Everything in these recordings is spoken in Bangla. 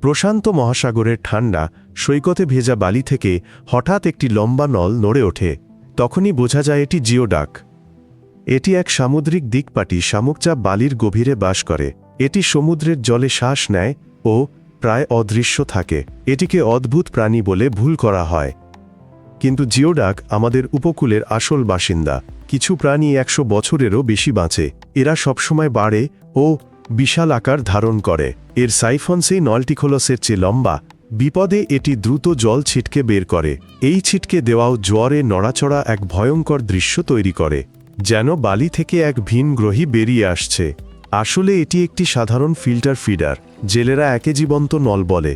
প্রশান্ত মহাসাগরের ঠান্ডা সৈকতে ভেজা বালি থেকে হঠাৎ একটি লম্বা নল নড়ে ওঠে। তখনই বোঝা যায় এটি জিওডাক। এটি এক সামুদ্রিক দিকপাটি শামুক যা বালির গভীরে বাস করে। এটি সমুদ্রের জলে শ্বাস নেয় ও প্রায় অদৃশ্য থাকে। এটিকে অদ্ভুত প্রাণী বলে ভুল করা হয়, কিন্তু জিওডাক আমাদের উপকূলের আসল বাসিন্দা। কিছু প্রাণী 100 বছরেরও বেশি বাঁচে। এরা সবসময় বাড়ে ও বিশাল আকার ধারণ করে। এর সাইফন সেই নলটিখোলসের চেয়ে লম্বা। বিপদে এটি দ্রুত জল ছিটকে বের করে। এই ছিটকে দেওয়াও জোয়ারে নড়াচড়া এক ভয়ঙ্কর দৃশ্য তৈরি করে, যেন বালি থেকে এক ভিন গ্রহী বেরিয়ে আসছে। আসলে এটি একটি সাধারণ ফিল্টার ফিডার। জেলেরা একে জীবন্ত নল বলে,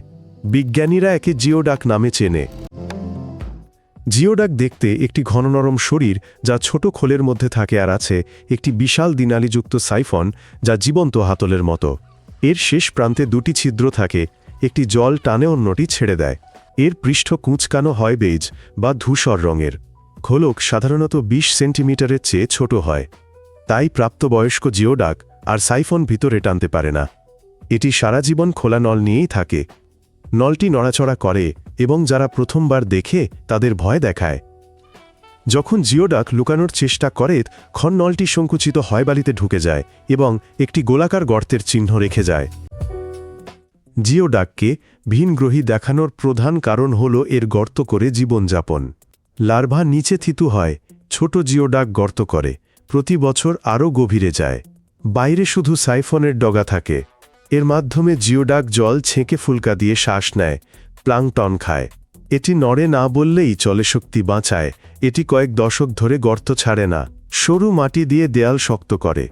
বিজ্ঞানীরা একে জিওডাক নামে চেনে। জিওডাক দেখতে একটি ঘন নরম শরীর যা ছোট খোলের মধ্যে থাকে, আর আছে একটি বিশাল দিনালিযুক্ত সাইফন যা জীবন্ত হাতলের মতো। এর শেষ প্রান্তে দুটি ছিদ্র থাকে, একটি জল টানে অন্যটি ছেড়ে দেয়। এর পৃষ্ঠ কুঁচকানো হয় বেজ বা ধূসর রঙের। খোলক সাধারণত 20 সেন্টিমিটারের চেয়ে ছোট হয়, তাই প্রাপ্তবয়স্ক জিওডাক আর সাইফন ভিতরে টানতে পারে না। এটি সারা জীবন খোলা নল নিয়েই থাকে। নলটি নড়াচড়া করে এবং যারা প্রথমবার দেখে তাদের ভয় দেখায়। যখন জিওডাক লুকানোর চেষ্টা করে, নলটি সংকুচিত হয়, বালিতে ঢুকে যায় এবং একটি গোলাকার গর্তের চিহ্ন রেখে যায়। জিওডাককে ভিনগ্রহী দেখানোর প্রধান কারণ হল এর গর্ত করে জীবনযাপন। লার্ভা নিচে থিতু হয়, ছোট জিওডাক গর্ত করে, প্রতি বছর আরও গভীরে যায়। বাইরে শুধু সাইফনের ডগা থাকে। এর মাধ্যমে জিওডাক জল ছেঁকে ফুলকা দিয়ে শ্বাস নেয়, প্লাঙ্কটন খায়। এটি নড়ে না বললেই চলে, শক্তি বাঁচায়। এটি কয়েক দশক ধরে গর্ত ছাড়ে না, সরু মাটি দিয়ে দেয়াল শক্ত করে।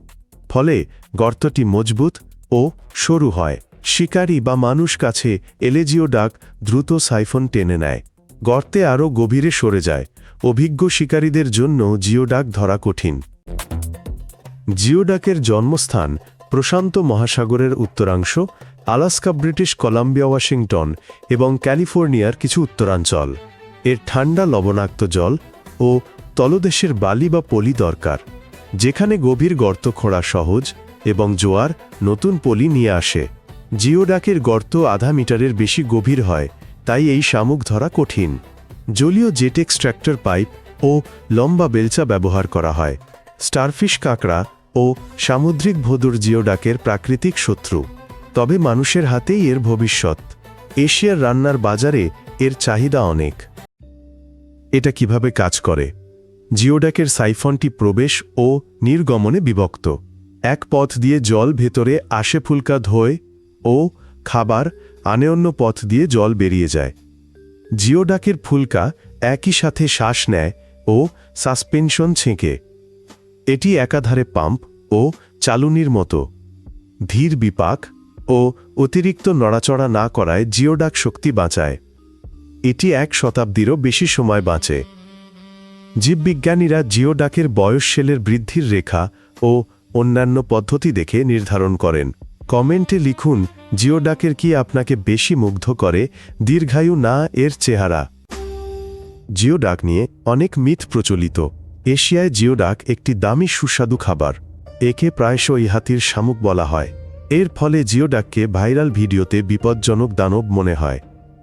ফলে গর্তটি মজবুত ও সরু হয়। শিকারী বা মানুষ কাছে এলে জিওডাক দ্রুত সাইফন টেনে নেয়, গর্তে আরও গভীরে সরে যায়। অভিজ্ঞ শিকারীদের জন্য জিওডাক ধরা কঠিন। জিওডাকের জন্মস্থান প্রশান্ত মহাসাগরের উত্তরাংশ, আলাস্কা, ব্রিটিশ কলাম্বিয়া, ওয়াশিংটন এবং ক্যালিফোর্নিয়ার কিছু উত্তরাঞ্চল। এর ঠান্ডা লবণাক্ত জল ও তলদেশের বালি বা পলি দরকার, যেখানে গভীর গর্ত খোঁড়া সহজ এবং জোয়ার নতুন পলি নিয়ে আসে। জিওডাকের গর্ত আধা মিটারের বেশি গভীর হয়, তাই এই শামুক ধরা কঠিন। জলীয় জেট এক্সট্র্যাক্টর পাইপ ও লম্বা বেলচা ব্যবহার করা হয়। স্টারফিশ, কাঁকড়া ও সামুদ্রিক ভোঁদড় জিওডাকের প্রাকৃতিক শত্রু, তবে মানুষের হাতেই এর ভবিষ্যৎ। এশিয়ার রান্নার বাজারে এর চাহিদা অনেক। এটা কিভাবে কাজ করে? জিওডাকের সাইফনটি প্রবেশ ও নির্গমনে বিভক্ত। এক পথ দিয়ে জল ভেতরে আসে, ফুলকা ধোয় ও খাবার আনে, অন্য পথ দিয়ে জল বেরিয়ে যায়। জিওডাকের ফুলকা একই সাথে শ্বাস নেয় ও সাসপেনশন ছেঁকে। এটি একাধারে পাম্প ও চালুনির মতো। ধীর বিপাক ও অতিরিক্ত নড়াচড়া না করায় জিওডাক শক্তি বাঁচায়। এটি 1 শতাব্দীরও বেশি সময় বাঁচে। জীববিজ্ঞানীরা জিওডাকের বয়স, সেলের বৃদ্ধির রেখা ও অন্যান্য পদ্ধতি দেখে নির্ধারণ করেন। কমেন্টে লিখুন, জিওডাকের কি আপনাকে বেশি মুগ্ধ করে, দীর্ঘায়ু না এর চেহারা? জিওডাক নিয়ে অনেক মিথ প্রচলিত। এশিয়ায় জিওডাক একটি দামি সুস্বাদু খাবার। একে প্রায়শই হাতির শামুক বলা হয়। এর ফলে জিওডাককে ভাইরাল ভিডিওতে বিপজ্জনক দানব মনে হয়।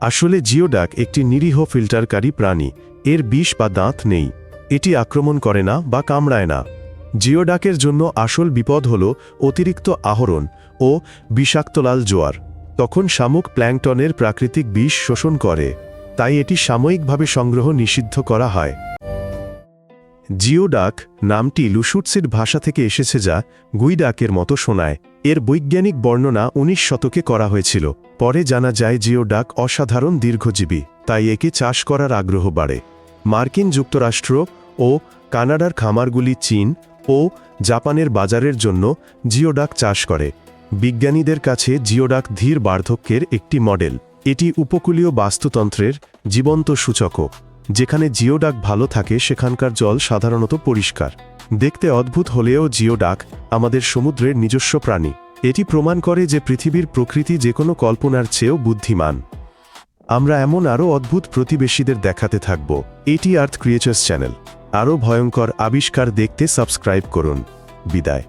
আসলে জিওডাক একটি নিরীহ ফিল্টারকারী প্রাণী। এর বিষ বা দাঁত নেই। এটি আক্রমণ করে না বা কামড়ায় না। জিওডাকের জন্য আসল বিপদ হল অতিরিক্ত আহরণ ও বিষাক্ত লাল জোয়ার। তখন শামুক প্ল্যাঙ্কটনের প্রাকৃতিক বিষ শোষণ করে, তাই এটি সাময়িকভাবে সংগ্রহ নিষিদ্ধ করা হয়। জিওডাক নামটি লুশুটসির ভাষা থেকে এসেছে, যা গুইডাকের মতো শোনায়। এর বৈজ্ঞানিক বর্ণনা 19 শতকে করা হয়েছিল। পরে জানা যায় জিওডাক অসাধারণ দীর্ঘজীবী, তাই একে চাষ করার আগ্রহ বাড়ে। মার্কিন যুক্তরাষ্ট্র ও কানাডার খামারগুলি চীন ও জাপানের বাজারের জন্য জিওডাক চাষ করে। বিজ্ঞানীদের কাছে জিওডাক ধীর বার্ধক্যের একটি মডেল। এটি উপকূলীয় বাস্তুতন্ত্রের জীবন্ত সূচকও। যেখানে জিওডাক ভালো থাকে সেখানকার জল সাধারণত পরিষ্কার। দেখতে অদ্ভুত হলেও জিওডাক আমাদের সমুদ্রের নিজস্ব প্রাণী। এটি প্রমাণ করে যে পৃথিবীর প্রকৃতি যে কোনো কল্পনার চেয়েও বুদ্ধিমান। আমরা এমন আরও অদ্ভুত প্রতিবেশীদের দেখাতে থাকব। এটি আর্থ ক্রিয়েচার্স চ্যানেল। আরও ভয়ঙ্কর আবিষ্কার দেখতে সাবস্ক্রাইব করুন। বিদায়।